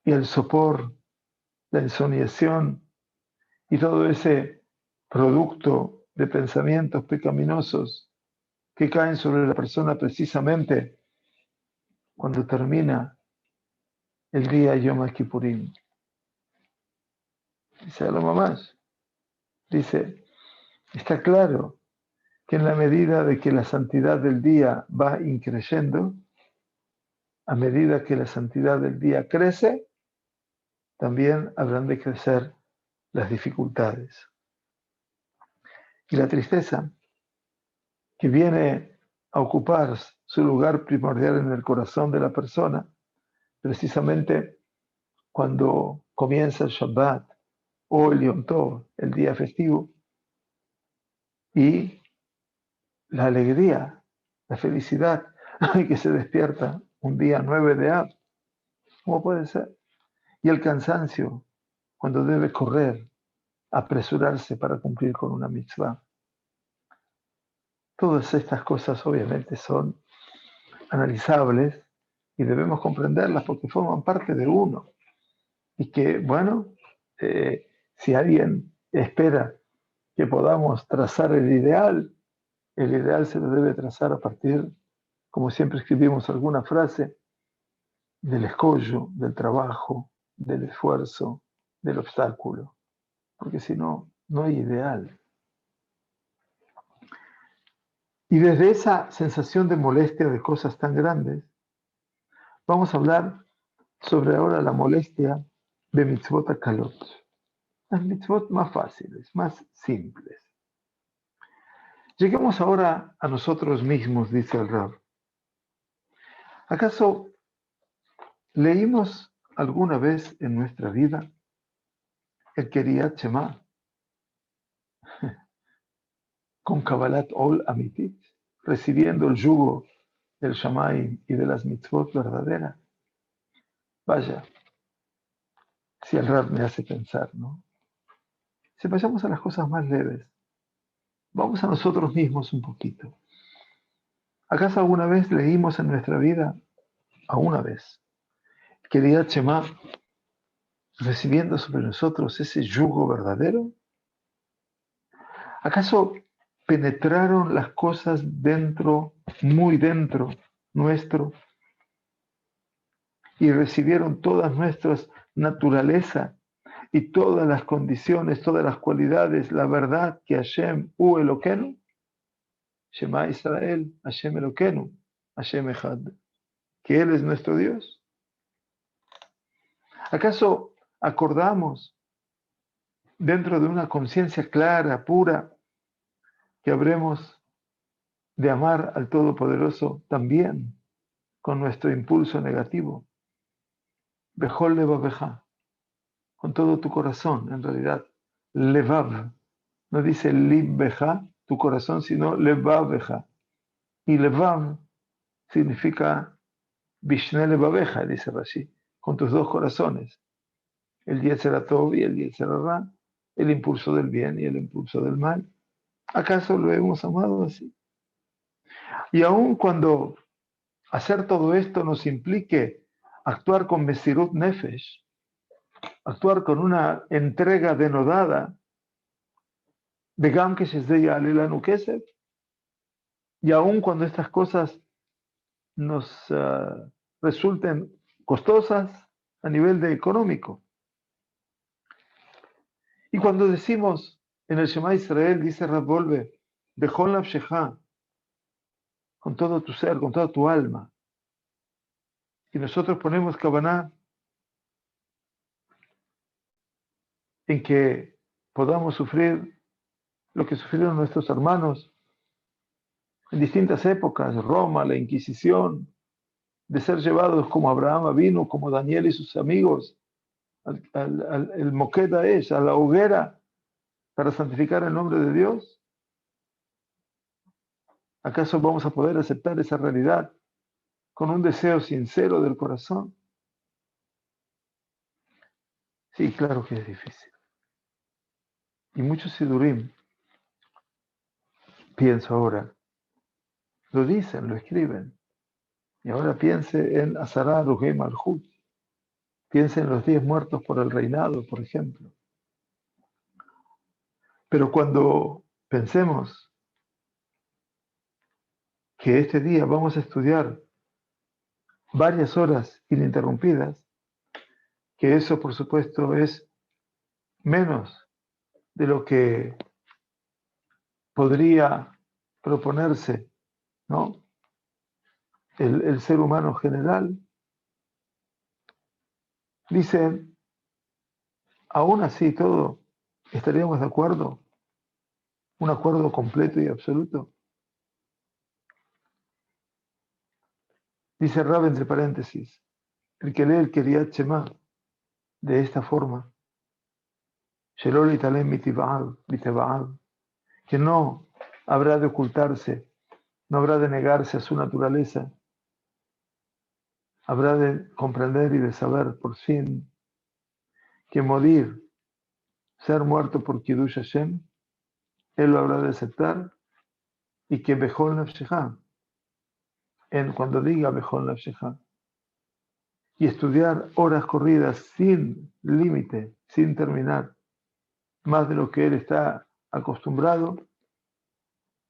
y el sopor, la ensoñación y todo ese producto de pensamientos pecaminosos que caen sobre la persona precisamente cuando termina el día Yom Kippurim? Dice a lo mamás, dice, está claro que en la medida de que la santidad del día va increyendo, a medida que la santidad del día crece, también habrán de crecer las dificultades. Y la tristeza, que viene a ocupar su lugar primordial en el corazón de la persona, precisamente cuando comienza el Shabbat o el Yom Tov, el día festivo, y la alegría, la felicidad que se despierta un día 9 de Av. ¿Cómo puede ser? Y el cansancio, cuando debe correr, apresurarse para cumplir con una mitzvah. Todas estas cosas obviamente son analizables y debemos comprenderlas porque forman parte de uno. Y que, bueno, si alguien espera que podamos trazar el ideal se lo debe trazar a partir, como siempre escribimos alguna frase, del escollo, del trabajo, del esfuerzo, del obstáculo. Porque si no, no hay ideal. Y desde esa sensación de molestia de cosas tan grandes, vamos a hablar sobre ahora la molestia de mitzvot akalot. Las mitzvot más fáciles, más simples. Lleguemos ahora a nosotros mismos, dice el Rab. ¿Acaso leímos alguna vez en nuestra vida el Kriyat Shema con Kabbalat Ol Amitit, recibiendo el yugo del Shamayim y de las mitzvot verdaderas? Vaya, si el Rab me hace pensar, ¿no? Si pasamos a las cosas más leves, vamos a nosotros mismos un poquito. ¿Acaso alguna vez leímos en nuestra vida, alguna vez, Kriyat Shema recibiendo sobre nosotros ese yugo verdadero? ¿Acaso penetraron las cosas dentro, muy dentro nuestro, y recibieron todas nuestras naturaleza y todas las condiciones, todas las cualidades, la verdad que Hashem hu Eloquenu? Shema Israel, Hashem Eloquenu, Hashem Echad, que Él es nuestro Dios. ¿Acaso acordamos dentro de una conciencia clara, pura, que habremos de amar al Todopoderoso también con nuestro impulso negativo? Bejol levaveja, con todo tu corazón, en realidad. Levav, no dice libbeja, tu corazón, sino levaveja. Y levav significa Bishne levaveja, dice Rashi, con tus dos corazones, el Yetzer HaTov y el Yetzer HaRa, el impulso del bien y el impulso del mal. ¿Acaso lo hemos amado así? Y aun cuando hacer todo esto nos implique actuar con Mesirut Nefesh, actuar con una entrega denodada, de Gam que se Alelanu Kesef, y aun cuando estas cosas nos resulten costosas a nivel de económico. Y cuando decimos en el Shema Israel, dice Rab Wolbe, Bechol Nafshecha, con todo tu ser, con toda tu alma, y nosotros ponemos Kavaná en que podamos sufrir lo que sufrieron nuestros hermanos en distintas épocas, Roma, la Inquisición, de ser llevados como Abraham vino, como Daniel y sus amigos, el Moqued Aesh, a la hoguera, para santificar el nombre de Dios. ¿Acaso vamos a poder aceptar esa realidad con un deseo sincero del corazón? Sí, claro que es difícil. Y muchos sidurim, pienso ahora, lo dicen, lo escriben. Y ahora piense en Azará Ruhei Malhut. Piense en los 10 muertos por el reinado, por ejemplo. Pero cuando pensemos que este día vamos a estudiar varias horas ininterrumpidas, que eso por supuesto es menos de lo que podría proponerse, ¿no? El ser humano general, Dice, aún así todo, ¿estaríamos de acuerdo? ¿Un acuerdo completo y absoluto? Dice Rab entre paréntesis, el que lee el Kiryat Shema de esta forma, Shelo litalem miteva'al, que no habrá de ocultarse, no habrá de negarse a su naturaleza, habrá de comprender y de saber por fin que morir, ser muerto por Kiddush Hashem, él lo habrá de aceptar y que Bechol Nafshecha, cuando diga Bechol Nafshecha, y estudiar horas corridas sin límite, sin terminar, más de lo que él está acostumbrado,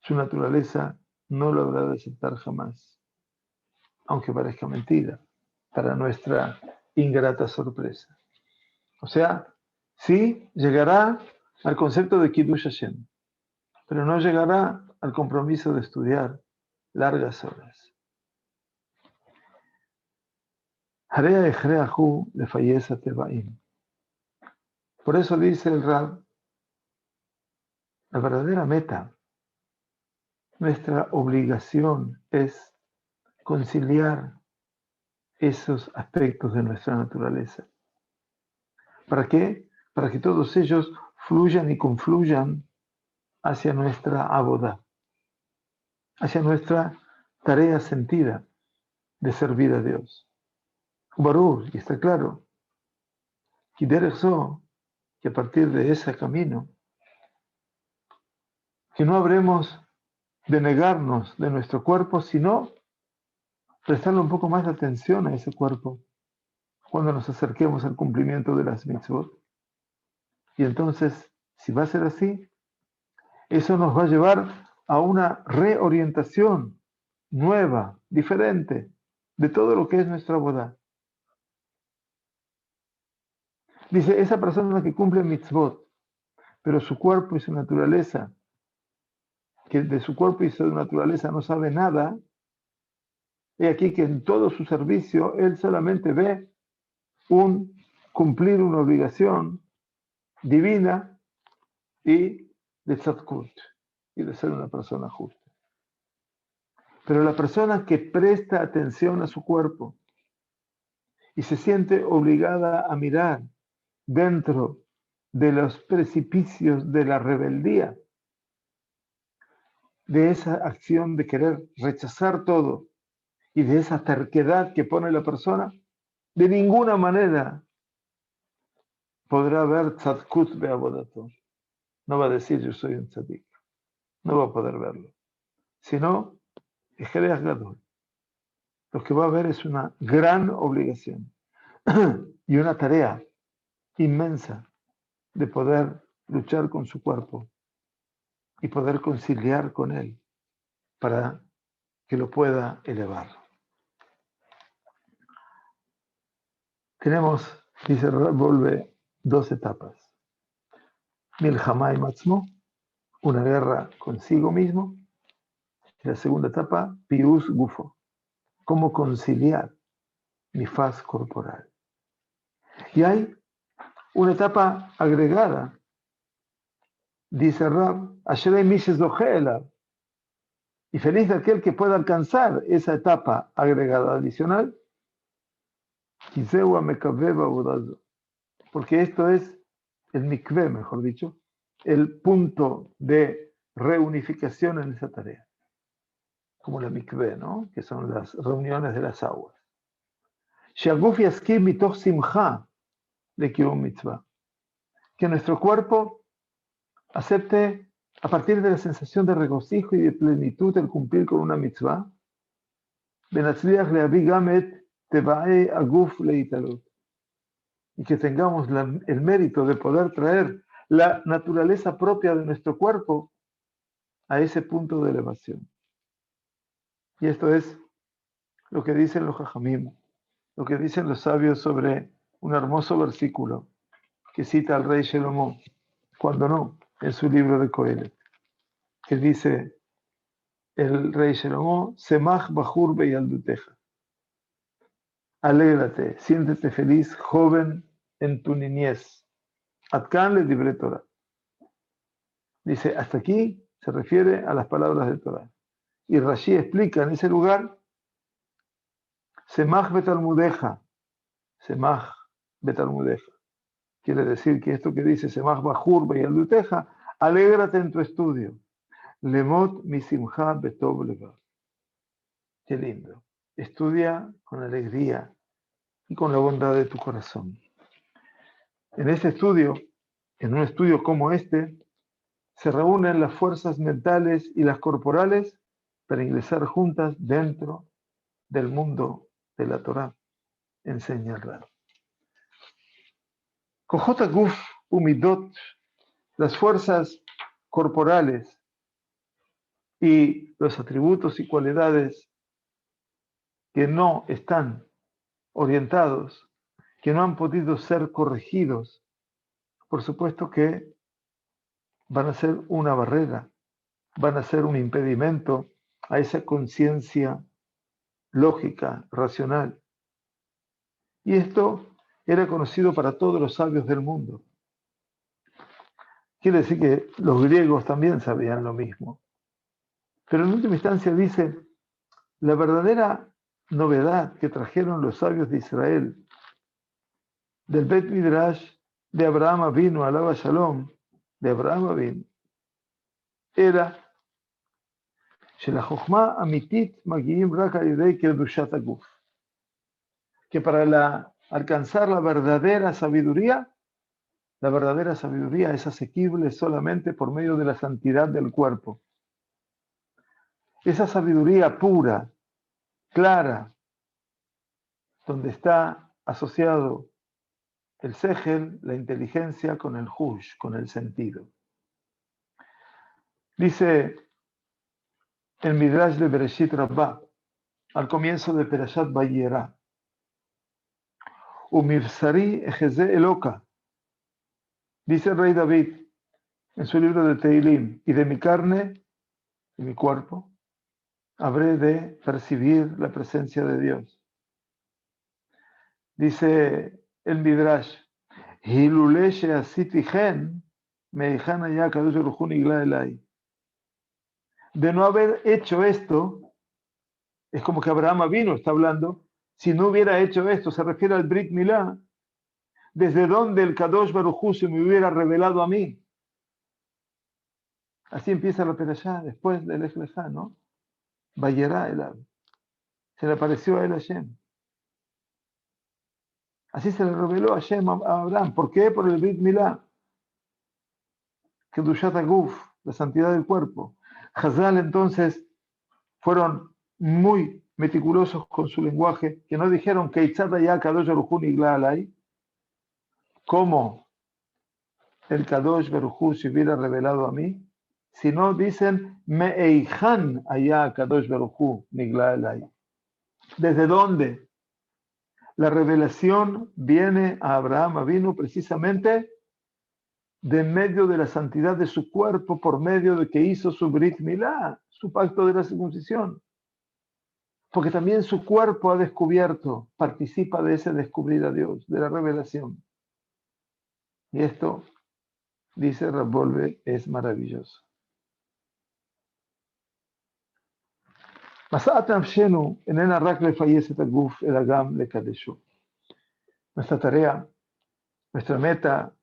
su naturaleza no lo habrá de aceptar jamás, aunque parezca mentira, para nuestra ingrata sorpresa. O sea, sí llegará al concepto de Kiddush Hashem, pero no llegará al compromiso de estudiar largas horas. Harea echreahu lefayez tebaim. Por eso dice el Rab, la verdadera meta, nuestra obligación es conciliar esos aspectos de nuestra naturaleza. ¿Para qué? Para que todos ellos fluyan y confluyan hacia nuestra abodá, hacia nuestra tarea sentida de servir a Dios. Barur, y está claro, que a partir de ese camino, que no habremos de negarnos de nuestro cuerpo, sino prestarle un poco más de atención a ese cuerpo cuando nos acerquemos al cumplimiento de las mitzvot. Y entonces, si va a ser así, eso nos va a llevar a una reorientación nueva, diferente, de todo lo que es nuestra boda. Dice, esa persona que cumple mitzvot, pero su cuerpo y su naturaleza, que de su cuerpo y su naturaleza no sabe nada, he aquí que en todo su servicio él solamente ve cumplir una obligación divina y de tzadkut, y de ser una persona justa. Pero la persona que presta atención a su cuerpo y se siente obligada a mirar dentro de los precipicios de la rebeldía, de esa acción de querer rechazar todo y de esa terquedad que pone la persona, de ninguna manera podrá ver tzadkut be'avodato. No va a decir yo soy un tzadik. No va a poder verlo. Sino, ejerez gadol. Lo que va a ver es una gran obligación y una tarea inmensa de poder luchar con su cuerpo y poder conciliar con él para que lo pueda elevar. Tenemos, dice, vuelve 2 etapas. Milhamay Matzmo, una guerra consigo mismo. Y la segunda etapa, Pius Gufo, cómo conciliar mi faz corporal. Y hay una etapa agregada, dice Rab, Asherei Mishes Dohela, y feliz de aquel que pueda alcanzar esa etapa agregada adicional, porque esto es el mikveh, mejor dicho, el punto de reunificación en esa tarea, como la mikveh, ¿no? Que son las reuniones de las aguas. Que nuestro cuerpo acepte a partir de la sensación de regocijo y de plenitud el cumplir con una mitzvah, y que tengamos el mérito de poder traer la naturaleza propia de nuestro cuerpo a ese punto de elevación. Y esto es lo que dicen los Jajamim, lo que dicen los sabios sobre un hermoso versículo que cita al rey Shlomo, cuando no, en su libro de Coelet, que dice el rey Shlomo, Semach Bachur Beyalduteja. Alégrate, siéntete feliz, joven, en tu niñez. Atkan le divrei Torah. Dice, hasta aquí se refiere a las palabras de Torah. Y Rashi explica en ese lugar, Semach betalmudeja, Semach betalmudeja. Quiere decir que esto que dice Semach bajur beyalduteja, alégrate en tu estudio. Lemot misimcha betov levav. Qué lindo. Estudia con alegría y con la bondad de tu corazón. En este estudio, en un estudio como este, se reúnen las fuerzas mentales y las corporales para ingresar juntas dentro del mundo de la Torá, enseña el Rab. Kojot Aguf Umidot, las fuerzas corporales y los atributos y cualidades que no están orientados, que no han podido ser corregidos, por supuesto que van a ser una barrera, van a ser un impedimento a esa conciencia lógica, racional. Y esto era conocido para todos los sabios del mundo. Quiere decir que los griegos también sabían lo mismo. Pero en última instancia dice, la verdadera novedad que trajeron los sabios de Israel del Bet Midrash de Abraham Avinu, alaba Shalom, de Abraham Avinu, era que para alcanzar la verdadera sabiduría es asequible solamente por medio de la santidad del cuerpo. Esa sabiduría pura, clara, donde está asociado el sejel, la inteligencia, con el hush, con el sentido. Dice el Midrash de Bereshit Rabbah, al comienzo de Perashat Vayera, Umivsari ejeze eloka, dice el rey David en su libro de Teilim, y de mi carne y mi cuerpo habré de percibir la presencia de Dios. Dice el Midrash, Hilule she'asiti chen, me'ichan haya Kadosh Baruj Hu nigla elai. De no haber hecho esto, es como que Abraham vino, está hablando, si no hubiera hecho esto, se refiere al Brit Milá, desde donde el Kadosh Baruj Hu se me hubiera revelado a mí. Así empieza la perashá, después del Lech Lechá, ¿no? Vayera Elav. Se le apareció a él Hashem. Así se le reveló a Hashem a Abraham. ¿Por qué? Por el Brit Milá. Kedushat Aguf, la santidad del cuerpo. Hazal entonces fueron muy meticulosos con su lenguaje, que no dijeron que Itzad ya Kadosh Baruj Hu nigla alai, como el Kadosh Baruj Hu se hubiera revelado a mí, sino dicen Me'eihan allá Kadosh Baruj Hu nigla alai. ¿Desde dónde? La revelación viene a Abraham vino precisamente de medio de la santidad de su cuerpo, por medio de que hizo su Brit Milá, su pacto de la circuncisión. Porque también su cuerpo ha descubierto, participa de ese descubrir a Dios, de la revelación. Y esto, dice Rabbolve, es maravilloso. Nuestra tarea, nuestra meta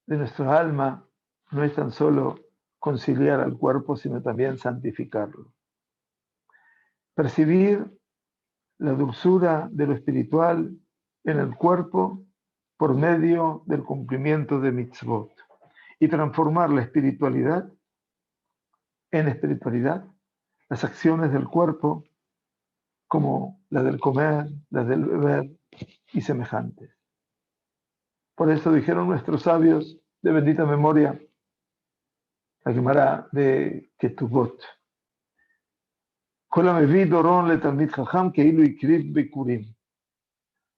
de nuestra alma no es tan solo conciliar al cuerpo, sino también santificarlo. Percibir la dulzura de lo espiritual en el cuerpo por medio del cumplimiento de mitzvot y transformar la espiritualidad en espiritualidad, las acciones del cuerpo como la del comer, la del beber y semejantes. Por eso dijeron nuestros sabios de bendita memoria, la Gemara de Ketubot,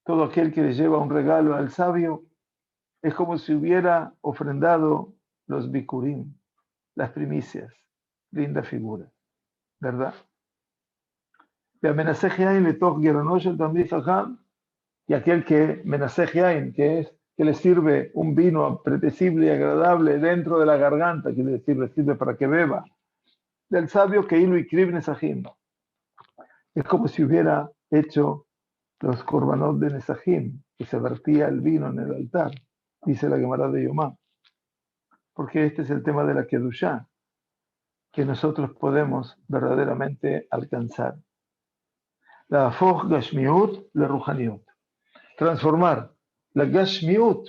todo aquel que le lleva un regalo al sabio es como si hubiera ofrendado los bikurim, las primicias. Linda figura, ¿verdad? והמנסח יין לתוך גרנו של תלמיד חכם, y aquel que menasej yain, que es que le sirve un vino apetecible y agradable dentro de la garganta, quiere decir, le sirve para que beba, del sabio que ilu y krib nesajim. Es como si hubiera hecho los korbanot de nesajim, que se vertía el vino en el altar, dice la Gemara de Yomá, porque este es el tema de la Kedushá, que nosotros podemos verdaderamente alcanzar. La Afoch Gashmiut le Ruhaniut. Transformar la Gashmiut,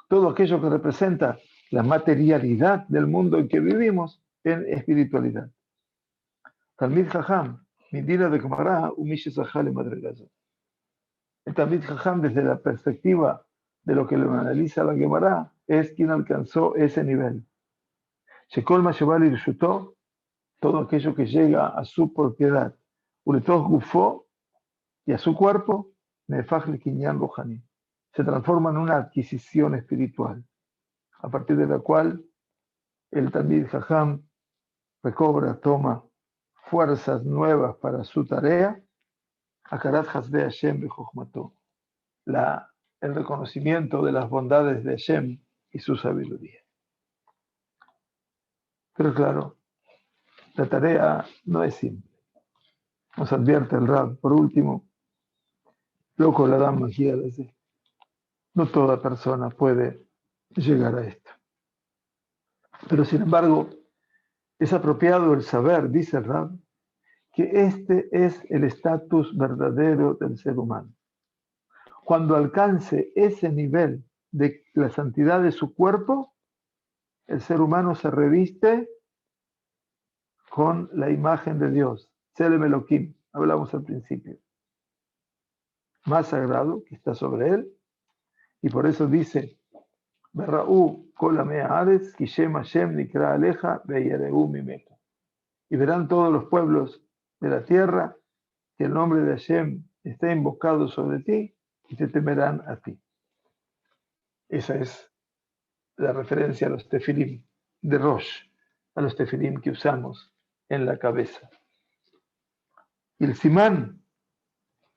todo aquello que representa la materialidad del mundo en que vivimos, en espiritualidad. Talmid Jajam, Midina de Gemara, Umish Zahal Madregazo. El Talmid Jajam, desde la perspectiva de lo que lo analiza la Gemara, es quien alcanzó ese nivel. Shekol Masheval Irshutó, todo aquello que llega a su propiedad, Uletos Gufó, y a su cuerpo, Nefaj Kinyan Rohani, se transforma en una adquisición espiritual, a partir de la cual el Talmid Jajam recobra, toma fuerzas nuevas para su tarea, Akarat Hasbe Hashem Bejochmato, el reconocimiento de las bondades de Hashem y su sabiduría. Pero claro, la tarea no es simple. Nos advierte el Rab, por último, loco la dama desde. No toda persona puede llegar a esto. Pero sin embargo, es apropiado el saber, dice el Rab, que este es el estatus verdadero del ser humano. Cuando alcance ese nivel de la santidad de su cuerpo, el ser humano se reviste con la imagen de Dios, Tselem Elohim, hablamos al principio, más sagrado que está sobre él, y por eso dice, Berra'u kol amei haaretz, ki shem Hashem nikra aleja ve'yereu mimeka. Y verán todos los pueblos de la tierra que el nombre de Hashem está invocado sobre ti y te temerán a ti. Esa es la referencia a los tefilim de Rosh, a los tefilim que usamos en la cabeza. Y el simán,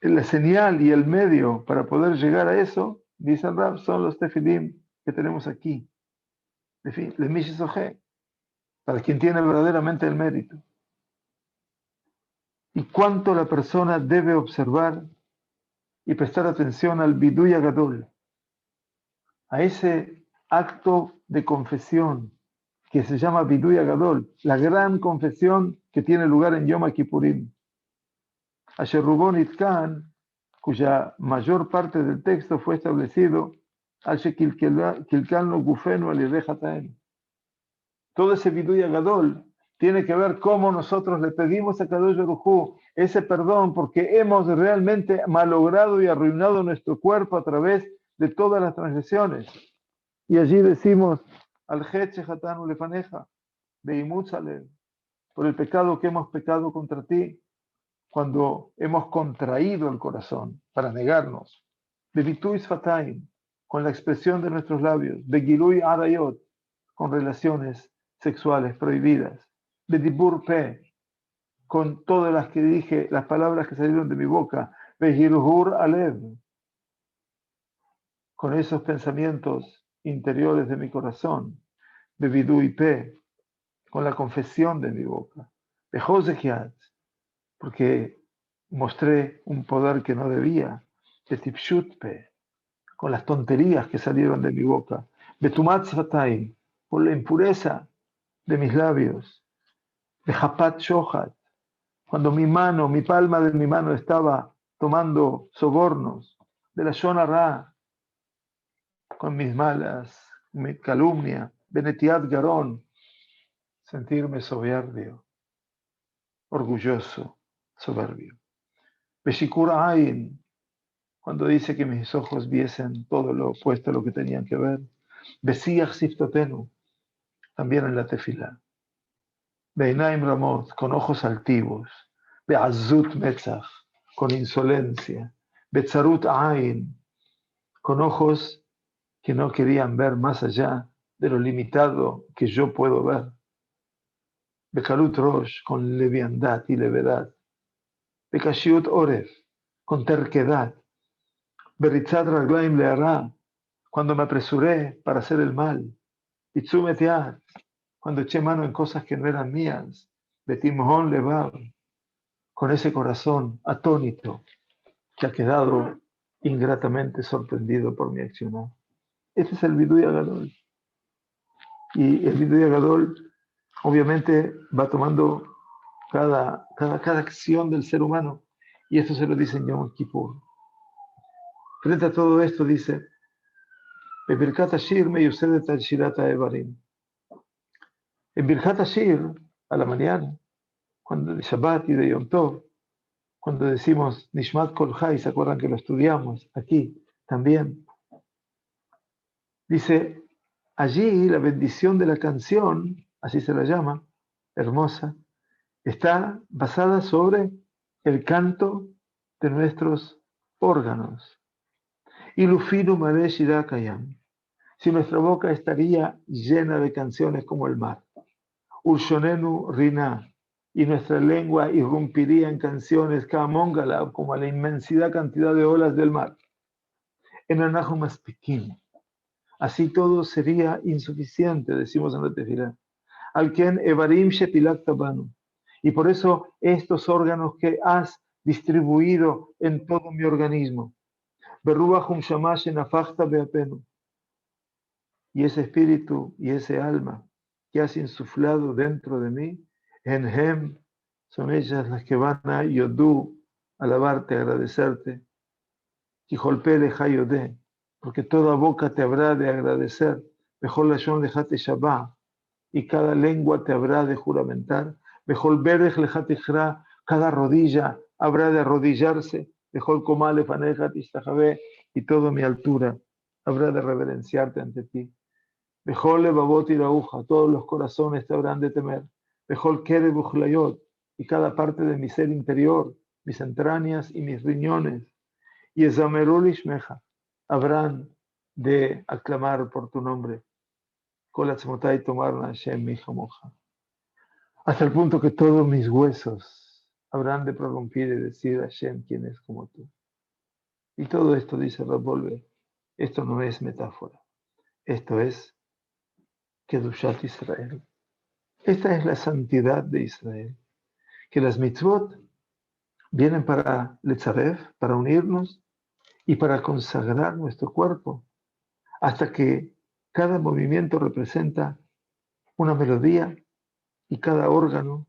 la señal y el medio para poder llegar a eso, dice el Rab, son los tefilim que tenemos aquí. Le Mishisoje, para quien tiene verdaderamente el mérito. Y cuánto la persona debe observar y prestar atención al Biduy Agadol, a ese acto de confesión que se llama Biduy Agadol, la gran confesión que tiene lugar en Yom Kippurim. Asher Rubon Itkan, cuya mayor parte del texto fue establecido, todo ese Biduy Agadol tiene que ver cómo nosotros le pedimos a Kadosh Baruj Hu ese perdón porque hemos realmente malogrado y arruinado nuestro cuerpo a través de todas las transgresiones. Y allí decimos, al Hatanu Lefaneja, Beimutsalem, por el pecado que hemos pecado contra ti, cuando hemos contraído el corazón para negarnos, Bebitui Sfataim, con la expresión de nuestros labios, Begilui Arayot, con relaciones sexuales prohibidas, Bedibur Pe, con todas las que dije, las palabras que salieron de mi boca, Behirhur Alev, con esos pensamientos interiores de mi corazón, Bebidui Pe, con la confesión de mi boca, Bejosekiat, porque mostré un poder que no debía, Betipshut Pe, con las tonterías que salieron de mi boca, Betumat Sfataim, por la impureza de mis labios, Bejapat Shohat, cuando mi palma de mi mano estaba tomando sobornos, de la Shon Ra, con mis malas, mi calumnia, Benetiat Garón, sentirme soberbio, orgulloso, soberbio. Beshikura Ain, cuando dice que mis ojos viesen todo lo opuesto a lo que tenían que ver. Besiach Siftotenu, también en la tefilá. Beinaim Ramot, con ojos altivos. Beazut Metzach, con insolencia. Betzarut Ain, con ojos que no querían ver más allá de lo limitado que yo puedo ver. Bekalut Rosh, con leviandad y levedad. Bekashiut Oref, con terquedad. Beritzat Raglaim Leará, cuando me apresuré para hacer el mal. Itzumet Yad, cuando eché mano en cosas que no eran mías. Betimhon Levar, con ese corazón atónito que ha quedado ingratamente sorprendido por mi accionar. Este es el Vidui Agadol. Y el Vidui Agadol obviamente va tomando cada acción del ser humano, y esto se lo dice en Yom Kippur. Frente a todo esto dice, Bebirkat Hashir meyusedet al Shirat Evarim. En Birkat Hashir, a la mañana, cuando de Shabbat y de Yom Tov, cuando decimos Nishmat Kol Chai, ¿se acuerdan que lo estudiamos aquí también? Dice, allí la bendición de la canción, así se la llama, hermosa, está basada sobre el canto de nuestros órganos. Y Lufinu Mare Shira Kayam. Si nuestra boca estaría llena de canciones como el mar. Urshonenu Rina. Y nuestra lengua irrumpiría en canciones Kamongala, como a la inmensidad cantidad de olas del mar. En Anahu Maspikim. Así todo sería insuficiente, decimos en la Tefilá. Alken Evarim Shepilak Tabanu. Y por eso estos órganos que has distribuido en todo mi organismo. Berruachum Shamash Nafachta Beapenu. Y ese espíritu y ese alma que has insuflado dentro de mí, en Hem, son ellas las que van a Yodú, alabarte, agradecerte. Kijolpele Hayodé, porque toda boca te habrá de agradecer. Mejor Lashon Lejate Shabbat, y cada lengua te habrá de juramentar. Mejor Berej Lejate Jra, cada rodilla habrá de arrodillarse. Mejor Komale Fanejat Ishtajabe, y toda mi altura habrá de reverenciarte ante ti. Mejor Levavot y Rauja, todos los corazones te habrán de temer. Mejor Kere Buchlayot, y cada parte de mi ser interior, mis entrañas y mis riñones. Y Ezamerul Ishmeja, habrán de aclamar por tu nombre. Kolatzmotai tomarna Hashem mi moja. Hasta el punto que todos mis huesos habrán de prorrumpir y decir a Hashem quién es como tú. Y todo esto, dice Rabbolve, esto no es metáfora. Esto es Kedushat Israel. Esta es la santidad de Israel. Que las mitzvot vienen para Letzaref, para unirnos y para consagrar nuestro cuerpo, hasta que cada movimiento representa una melodía y cada órgano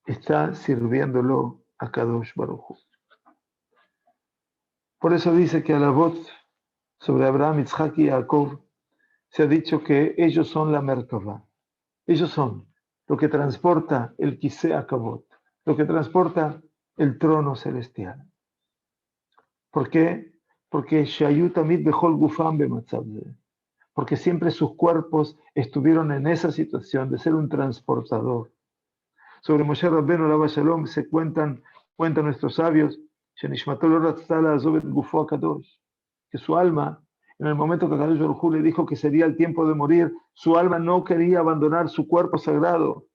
está sirviéndolo a Kadosh Baruj Hu. Por eso dice que a la voz sobre Abraham, Isaac y Jacob se ha dicho que ellos son la Merkavá. Ellos son lo que transporta el Kiseh Akavot, lo que transporta el trono celestial. ¿Por qué? Porque Shayu Tamid Bechol Gufam Bematzab Zeh. Porque siempre sus cuerpos estuvieron en esa situación de ser un transportador. Sobre Moshe Rabbeinu Alaba Shalom se cuentan nuestros sabios que su alma, en el momento que Kadosh Baruj Hu le dijo que sería el tiempo de morir, su alma no quería abandonar su cuerpo sagrado.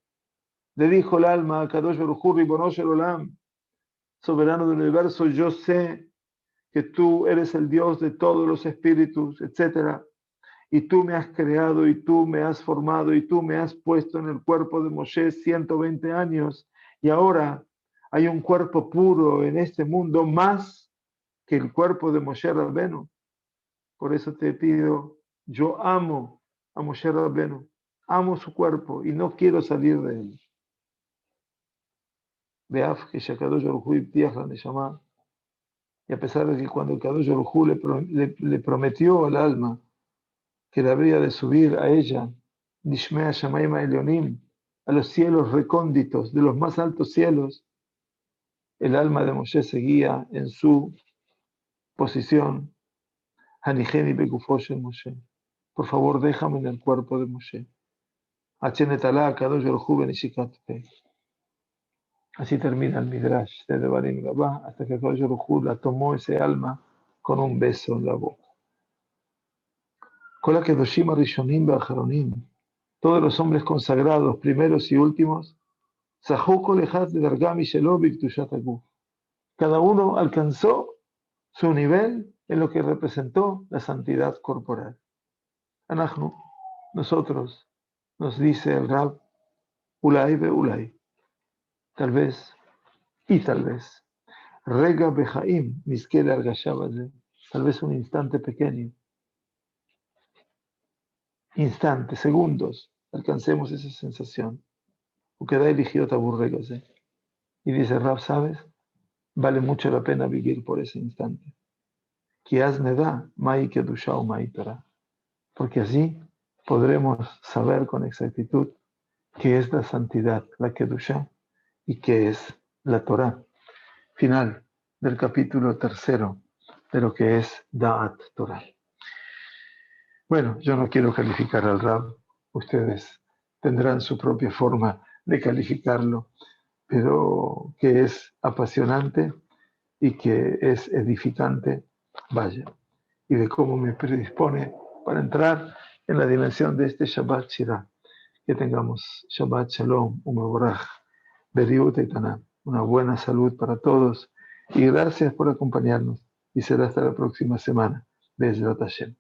Le dijo el alma a Kadosh Baruj Hu, Ribono Shel Olam, soberano del universo, yo sé que tú eres el Dios de todos los espíritus, etc. Y tú me has creado, y tú me has formado, y tú me has puesto en el cuerpo de Moshe 120 años, y ahora hay un cuerpo puro en este mundo más que el cuerpo de Moshe Rabbeinu. Por eso te pido, yo amo a Moshe Rabbeinu, amo su cuerpo y no quiero salir de él. Beaf que Shakadosh Baruj Hu ibtiach la neshama, y a pesar de que cuando Kadosh Baruj Hu le prometió al alma que le habría de subir a ella, Nishmea Shamayim Elyonim, a los cielos recónditos de los más altos cielos, el alma de Moshe seguía en su posición. Hanijeni Begufo Shel Moshe, por favor déjame en el cuerpo de Moshe. Achenetala Kadosh Baruj Hu benishikat pe. Así termina el Midrash de Devarim Gabá, hasta que Kadosh Baruj Hu la tomó ese alma con un beso en la boca. Kol HaKedoshim HaRishonim VeAcharonim, todos los hombres consagrados, primeros y últimos, Zahu Kol Echad Darga Mishelo B'Kedushat HaGuf, Cada uno alcanzó su nivel en lo que representó la santidad corporal. Anachnu, nosotros, nos dice el Rab, Ulay be Ulay, tal vez y tal vez. Rega bejaim, miskele argashabaze, tal vez un instante pequeño, instantes, segundos, alcancemos esa sensación. Ukeda eligió taburregase. Y dice Rab, ¿sabes? Vale mucho la pena vivir por ese instante. Kiaz neda, mai kedusha o mai Torah. Porque así podremos saber con exactitud qué es la santidad, la kedusha, y qué es la Torah. Final del capítulo 3 de lo que es Da'at Torah. Bueno, yo no quiero calificar al Rab, ustedes tendrán su propia forma de calificarlo, pero que es apasionante y que es edificante, vaya, y de cómo me predispone para entrar en la dimensión de este Shabbat Shirah. Que tengamos Shabbat Shalom, Umeborach, Beriut Eitanah, una buena salud para todos y gracias por acompañarnos y será hasta la próxima semana. Bezrat Hashem.